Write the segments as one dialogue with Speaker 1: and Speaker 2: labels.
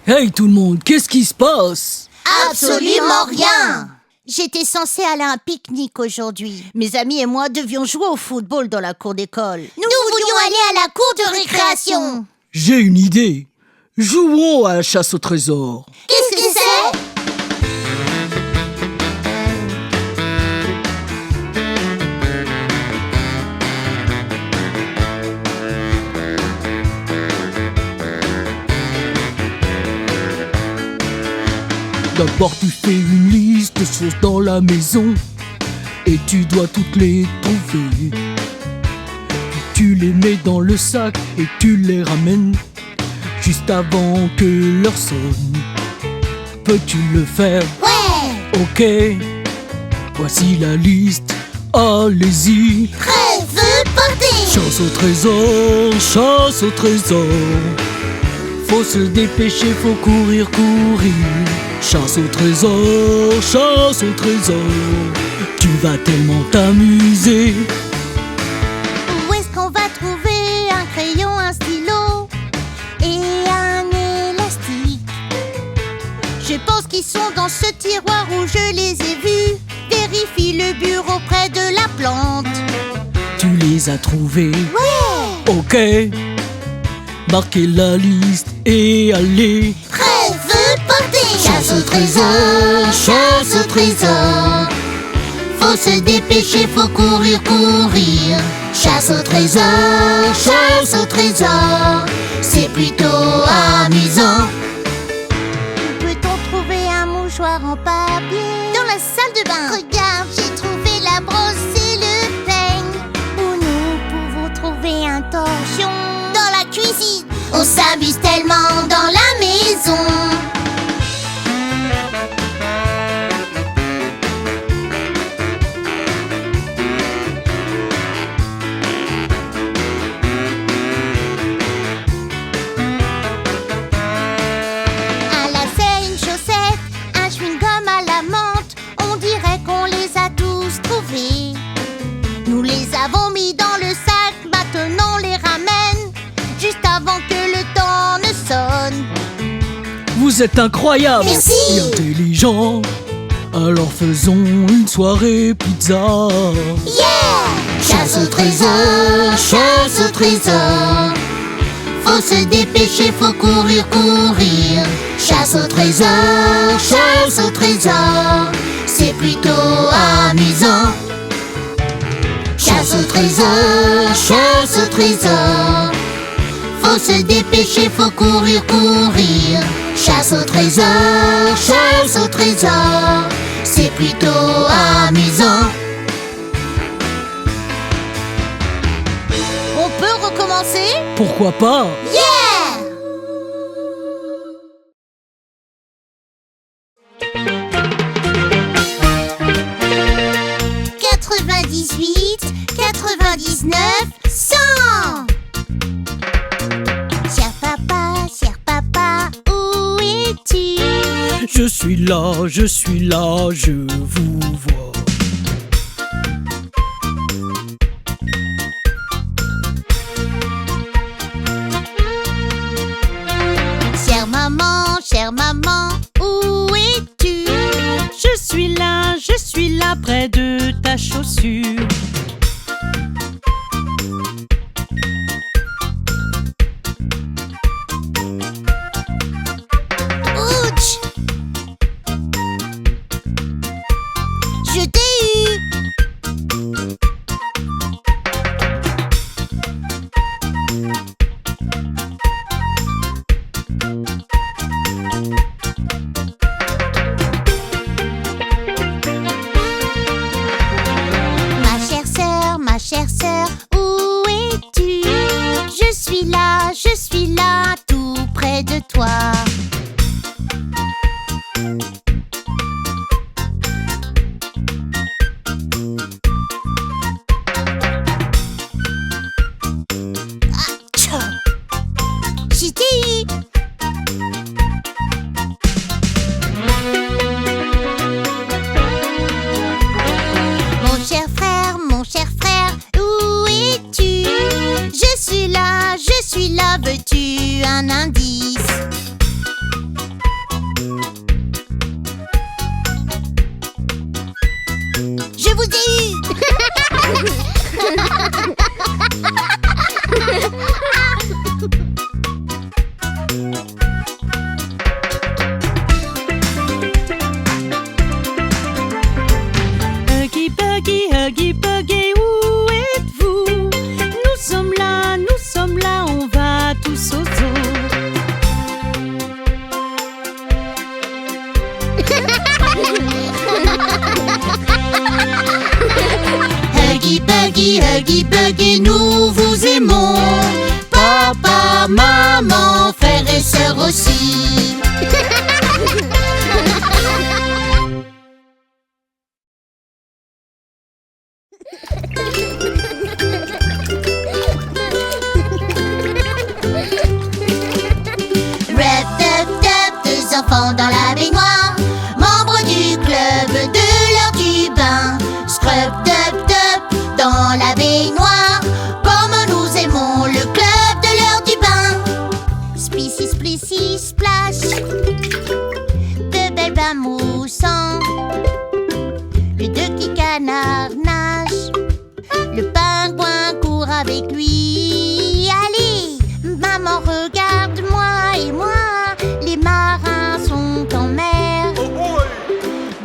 Speaker 1: Hey tout le monde, qu'est-ce qui se passe?
Speaker 2: Absolument rien! J'étais censée aller à un pique-nique aujourd'hui. Mes amis et moi devions jouer au football dans la cour d'école. Nous voulions aller à la cour de récréation.
Speaker 1: J'ai une idée. Jouons à la chasse au trésor.
Speaker 2: Qu'est-ce que c'est?
Speaker 1: D'abord tu fais une liste de choses dans la maison et tu dois toutes les trouver. Puis tu les mets dans le sac et tu les ramènes juste avant que l'heure sonne. Peux-tu le faire?
Speaker 2: Ouais!
Speaker 1: Ok, voici la liste, allez-y.
Speaker 2: Prêt, feu, partez!
Speaker 1: Chasse au trésor, chasse au trésor. Faut se dépêcher, faut courir, courir. Chasse au trésor, chasse au trésor. Tu vas tellement t'amuser.
Speaker 2: Où est-ce qu'on va trouver un crayon, un stylo et un élastique? Je pense qu'ils sont dans ce tiroir où je les ai vus. Vérifie le bureau près de la plante.
Speaker 1: Tu les as trouvés?
Speaker 2: Ouais!
Speaker 1: Ok. Marquez la liste et allez.
Speaker 2: Prêt, feu, partez!
Speaker 1: Chasse au trésor, chasse au trésor.
Speaker 2: Faut se dépêcher, faut courir, courir.
Speaker 1: Chasse au trésor, chasse au trésor.
Speaker 2: C'est plutôt amusant. Peut-on trouver un mouchoir en papier? Dans la salle de bain. Regarde, j'ai trouvé la brosse et le peigne. Où nous pouvons trouver un torchon? Dans la cuisine. On s'amuse tellement dans la maison. Un lacet, une chaussette, un chewing-gum à la menthe. On dirait qu'on les a tous trouvés. Nous les avons mis dans le sac, maintenant on les ramène juste avant que le temps ne sonne.
Speaker 1: Vous êtes incroyables.
Speaker 2: Merci.
Speaker 1: Et intelligents. Alors faisons une soirée pizza.
Speaker 2: Yeah!
Speaker 1: Chasse au trésor, chasse au trésor.
Speaker 2: Faut se dépêcher, faut courir, courir.
Speaker 1: Chasse au trésor, chasse au trésor.
Speaker 2: C'est plutôt amusant.
Speaker 1: Chasse au trésor, chasse au trésor.
Speaker 2: Faut se dépêcher, faut courir, courir.
Speaker 1: Chasse au trésor, chasse au trésor.
Speaker 2: C'est plutôt amusant. On peut recommencer?
Speaker 1: Pourquoi pas?
Speaker 2: Yeah! « 99, 100 ! Cher papa, où es-tu?
Speaker 1: Je suis là, je vous vois.
Speaker 2: Chère maman, où es-tu?
Speaker 3: Je suis là près de ta chaussure.
Speaker 2: Ouch! Je t'ai eu! Ma chère sœur, où es-tu? Je suis là, tout près de toi. Je t'ai eu! Mon cher frère, où es-tu? Je suis là, veux-tu un indice?
Speaker 3: Huggy Buggy, où êtes-vous? Nous sommes là, on va tous au zoo.
Speaker 2: Huggy Buggy, nous vous aimons. Papa, maman, frères et sœurs aussi. Rep, tap, tap, deux enfants dans la baignoire, membres du club de l'heure du bain. Scrub, tap, tap, dans la baignoire, comme nous aimons le club de l'heure du bain. Splissi, splissi, splash, de belles bains moussants. Le deux qui canard nage, le pingouin court avec lui. Allez, maman, regarde-moi et moi. Les marins sont en mer.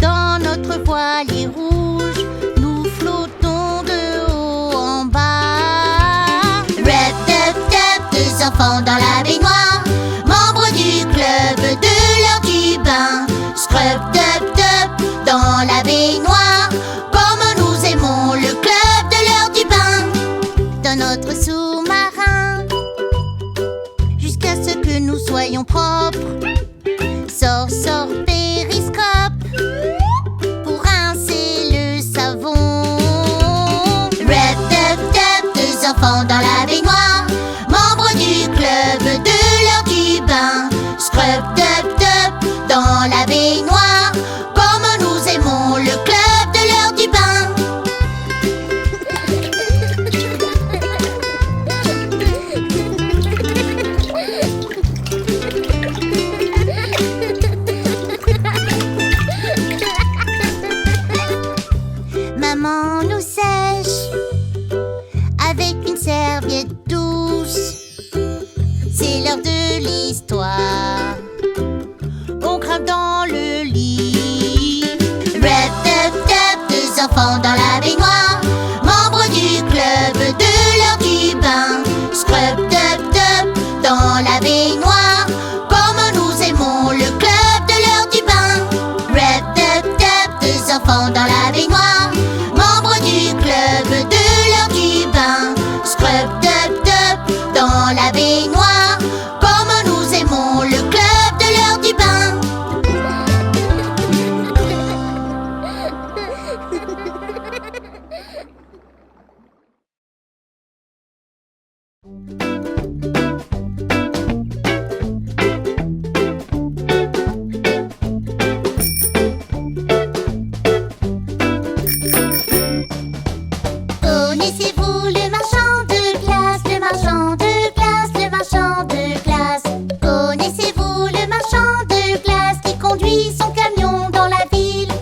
Speaker 2: Dans notre voilier rouge, nous flottons de haut en bas. Rep, tap, tap, deux enfants dans la baignoire, membres du club de l'heure du bain. Scrub, tap, tap, dans la baignoire, comme nous aimons le club de l'heure du bain. Dans notre sous-marin, jusqu'à ce que nous soyons propres. Sors, sors, périscope, pour rincer le savon. Rep, tap, tap, deux enfants dans la baignoire, membres du club de l'heure du bain. Scrub, tap, tap, dans la baignoire, comme nous aimons le club de l'heure du bain. Maman nous sèche avec une serviette douce. C'est l'heure de l'histoire. On grimpe dans le lit. Rep, tap, tap, deux enfants dans la baignoire, membres du club de l'heure du bain. Scrub, tap, tap, dans la baignoire, comme nous aimons le club de l'heure du bain. Rep, tap, tap, deux enfants dans la baignoire, membres du club de l'heure du bain. Scrub, tap, tap, dans la baignoire, comme nous aimons le club de l'heure du bain. Connaissez-vous le marchand de glace, le marchand de glace, le marchand de glace? Connaissez-vous le marchand de glace qui conduit son camion dans la ville?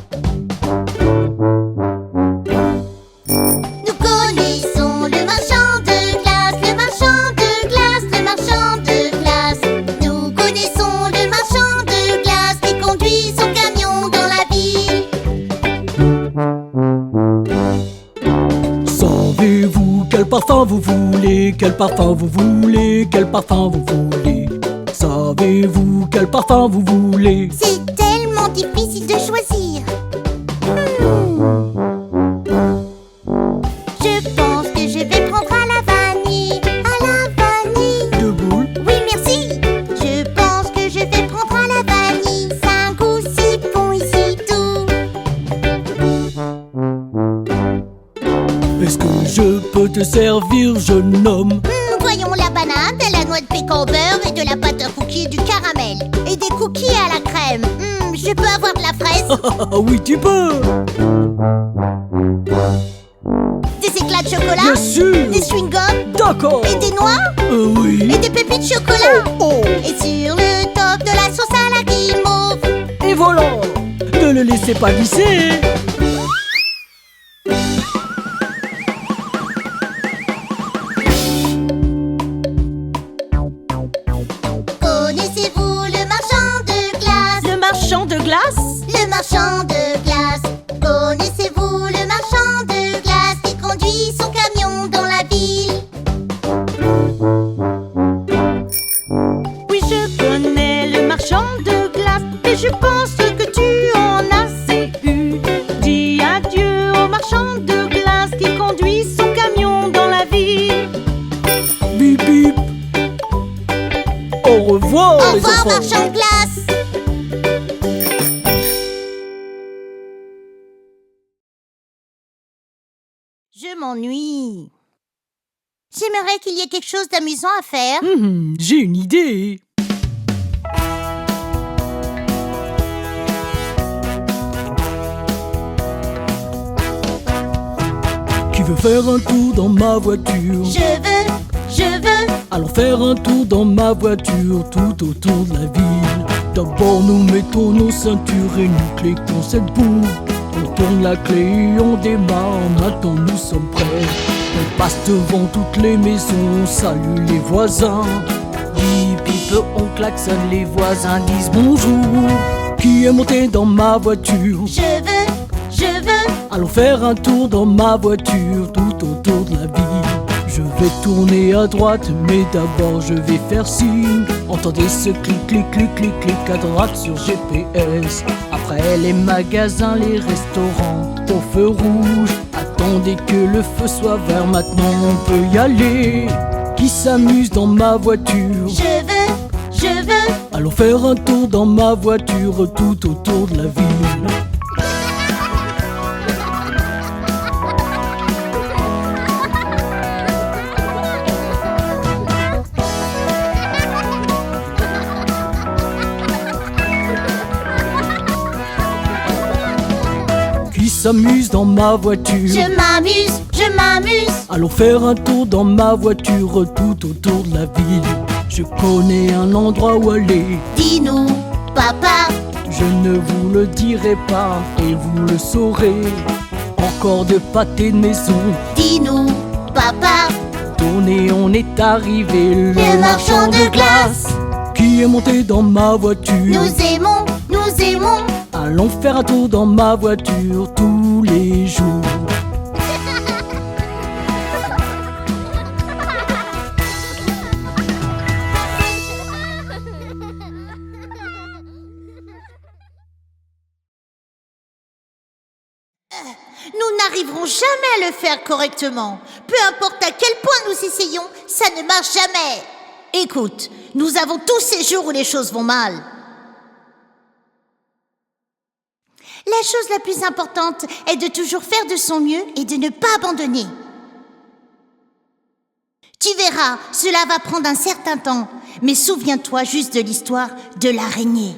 Speaker 2: Nous connaissons le marchand de glace, le marchand de glace, le marchand de glace. Nous connaissons le marchand de glace qui conduit son camion dans la ville.
Speaker 1: Savez-vous quel parfum vous voulez? Quel parfum vous voulez? Quel parfum vous voulez? Savez-vous quel parfum vous voulez?
Speaker 2: C'est tellement difficile de choisir. Je pense que je vais prendre à la vanille. À la vanille.
Speaker 1: Deux boules?
Speaker 2: Oui, merci. Je pense que je vais prendre à la vanille. 5 ou 6 bons ici tout.
Speaker 1: Est-ce que je peux te servir, jeune homme?
Speaker 2: Voyons la banane, de la noix de pécan au beurre et de la pâte à cookies et du caramel. Et des cookies à la crème. Je peux avoir de la fraise?
Speaker 1: Ah oui, tu peux!
Speaker 2: Des éclats de chocolat?
Speaker 1: Bien sûr!
Speaker 2: Des chewing-gums?
Speaker 1: D'accord!
Speaker 2: Et des noix?
Speaker 1: Oui!
Speaker 2: Et des pépites de chocolat?
Speaker 1: Oh!
Speaker 2: Et sur le top de la sauce à la guimauve.
Speaker 1: Et voilà! Ne le laissez pas glisser!
Speaker 3: glace?
Speaker 2: Le marchand de glace. Connaissez-vous le marchand de glace qui conduit son camion dans la ville?
Speaker 3: Oui, je connais le marchand de glace, et je pense que tu en as assez eu. Dis adieu au marchand de glace qui conduit son camion dans la ville.
Speaker 1: Bip bip. Au revoir,
Speaker 2: Au
Speaker 1: les
Speaker 2: revoir,
Speaker 1: enfants.
Speaker 2: marchand de glace. Je m'ennuie. J'aimerais qu'il y ait quelque chose d'amusant à faire.
Speaker 1: J'ai une idée. Qui veut faire un tour dans ma voiture?
Speaker 2: Je veux.
Speaker 1: Allons faire un tour dans ma voiture tout autour de la ville. D'abord nous mettons nos ceintures et nous cliquons cette boue. On tourne la clé et on démarre, maintenant nous sommes prêts. On passe devant toutes les maisons, on salue les voisins. Bip bip, on klaxonne, les voisins disent bonjour. Qui est monté dans ma voiture?
Speaker 2: Je veux.
Speaker 1: Allons faire un tour dans ma voiture tout autour de la ville. Je vais tourner à droite, mais d'abord je vais faire signe. Entendez ce clic, clic, clic, clic, clic à droite sur GPS. Après les magasins, les restaurants, au feu rouge. Attendez que le feu soit vert, maintenant on peut y aller. Qui s'amuse dans ma voiture?
Speaker 2: Je veux.
Speaker 1: Allons faire un tour dans ma voiture tout autour de la ville. Qui s'amuse dans ma voiture?
Speaker 2: Je m'amuse.
Speaker 1: Allons faire un tour dans ma voiture tout autour de la ville. Je connais un endroit où aller.
Speaker 2: Dis-nous, papa.
Speaker 1: Je ne vous le dirai pas et vous le saurez. Encore de pâté de maison.
Speaker 2: Dis-nous, papa.
Speaker 1: Tournez, on est arrivé.
Speaker 2: Le marchand de glace.
Speaker 1: Qui est monté dans ma voiture?
Speaker 2: Nous aimons.
Speaker 1: Allons faire un tour dans ma voiture tous les jours.
Speaker 2: Nous n'arriverons jamais à le faire correctement. Peu importe à quel point nous essayons, ça ne marche jamais. Écoute, nous avons tous ces jours où les choses vont mal. La chose la plus importante est de toujours faire de son mieux et de ne pas abandonner. Tu verras, cela va prendre un certain temps, mais souviens-toi juste de l'histoire de l'araignée.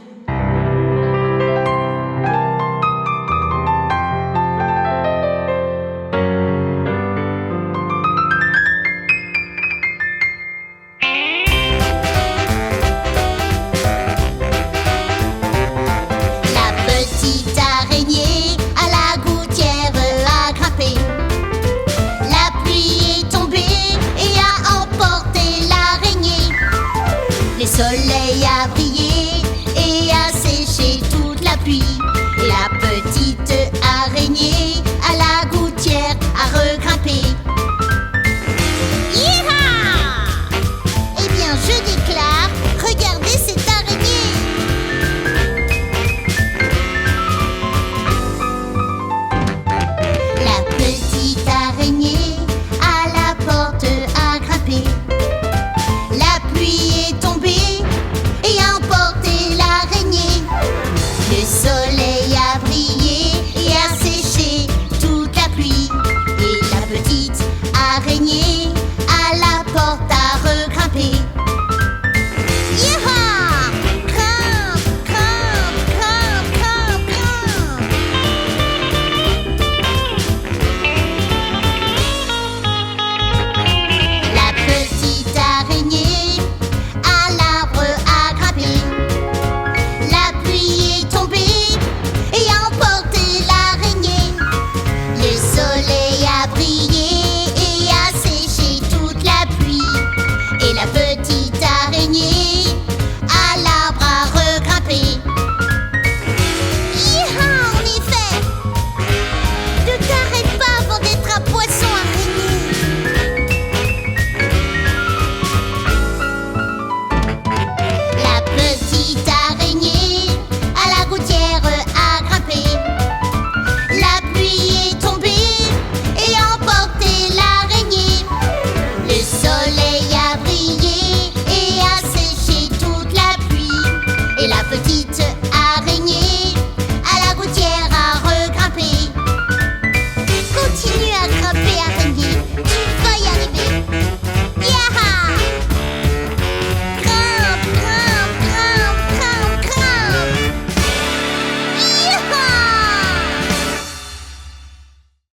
Speaker 2: Le soleil a brillé et a séché toute la pluie. La petite araignée